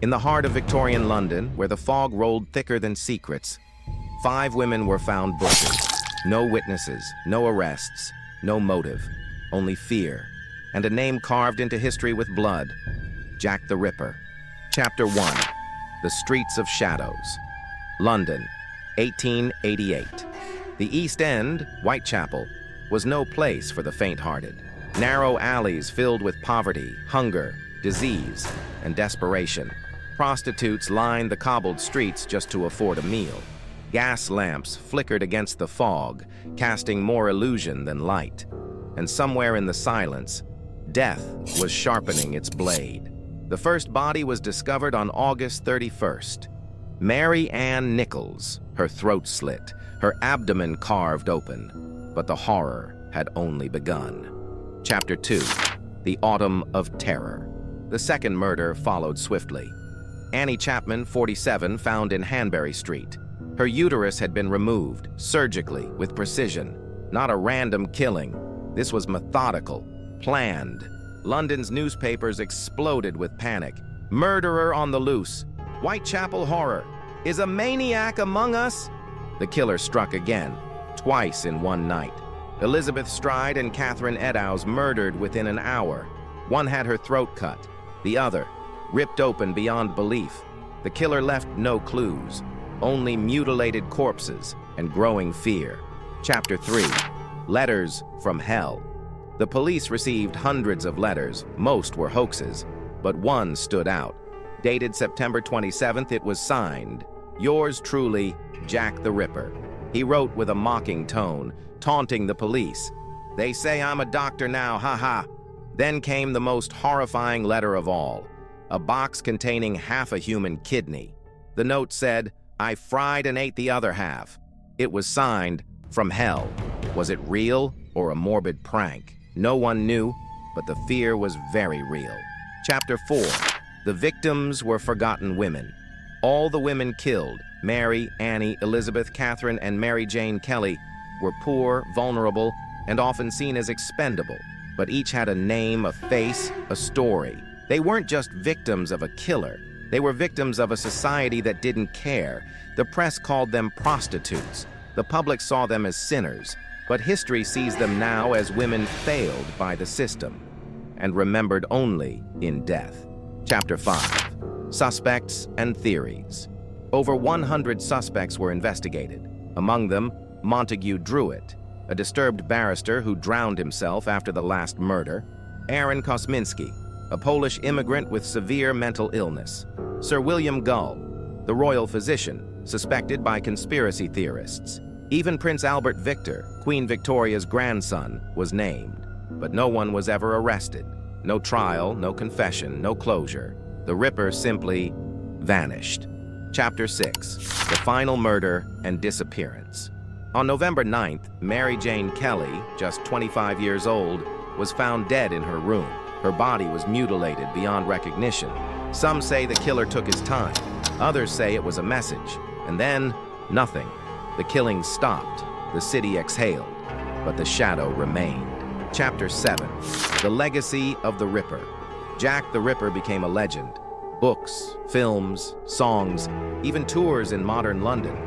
In the heart of Victorian London, where the fog rolled thicker than secrets, 5 women were found butchered. No witnesses, no arrests, no motive, only fear, and a name carved into history with blood: Jack the Ripper. Chapter 1. The Streets of Shadows. London, 1888. The East End, Whitechapel, was no place for the faint-hearted. Narrow alleys filled with poverty, hunger, disease, and desperation. Prostitutes lined the cobbled streets just to afford a meal. Gas lamps flickered against the fog, casting more illusion than light. And somewhere in the silence, death was sharpening its blade. The first body was discovered on August 31st. Mary Ann Nichols, her throat slit, her abdomen carved open. But the horror had only begun. Chapter 2. The Autumn of Terror. The second murder followed swiftly. Annie Chapman, 47, found in Hanbury Street. Her uterus had been removed, surgically, with precision. Not a random killing. This was methodical, planned. London's newspapers exploded with panic. Murderer on the loose. Whitechapel horror. Is a maniac among us? The killer struck again, twice in one night. Elizabeth Stride and Catherine Eddowes murdered within an hour. One had her throat cut, the other ripped open beyond belief. The killer left no clues, only mutilated corpses and growing fear. Chapter 3. Letters from Hell. The police received hundreds of letters. Most were hoaxes, but one stood out. Dated September 27th, it was signed, "Yours truly, Jack the Ripper." He wrote with a mocking tone, taunting the police. "They say I'm a doctor now, haha." Then came the most horrifying letter of all, a box containing half a human kidney. The note said, "I fried and ate the other half." It was signed, "From Hell." Was it real or a morbid prank? No one knew, but the fear was very real. Chapter 4. The victims were forgotten women. All the women killed, Mary, Annie, Elizabeth, Catherine, and Mary Jane Kelly, were poor, vulnerable, and often seen as expendable. But each had a name, a face, a story. They weren't just victims of a killer. They were victims of a society that didn't care. The press called them prostitutes. The public saw them as sinners. But history sees them now as women failed by the system and remembered only in death. Chapter 5. Suspects and Theories. Over 100 suspects were investigated. Among them, Montague Druitt, a disturbed barrister who drowned himself after the last murder; Aaron Kosminski, a Polish immigrant with severe mental illness; Sir William Gull, the royal physician, suspected by conspiracy theorists. Even Prince Albert Victor, Queen Victoria's grandson, was named. But no one was ever arrested. No trial, no confession, no closure. The Ripper simply vanished. Chapter 6. The Final Murder and Disappearance. On November 9th, Mary Jane Kelly, just 25 years old, was found dead in her room. Her body was mutilated beyond recognition. Some say the killer took his time. Others say it was a message. And then, nothing. The killing stopped. The city exhaled. But the shadow remained. Chapter 7. The Legacy of the Ripper. Jack the Ripper became a legend. Books, films, songs, even tours in modern London.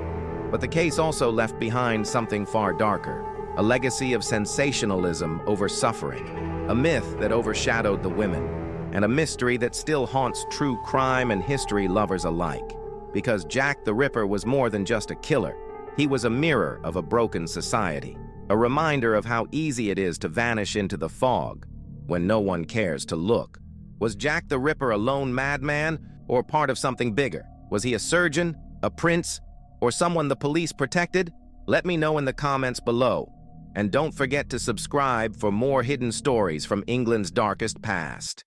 But the case also left behind something far darker, a legacy of sensationalism over suffering, a myth that overshadowed the women, and a mystery that still haunts true crime and history lovers alike. Because Jack the Ripper was more than just a killer. He was a mirror of a broken society, a reminder of how easy it is to vanish into the fog when no one cares to look. Was Jack the Ripper a lone madman or part of something bigger? Was he a surgeon, a prince, or someone the police protected? Let me know in the comments below. And don't forget to subscribe for more hidden stories from England's darkest past.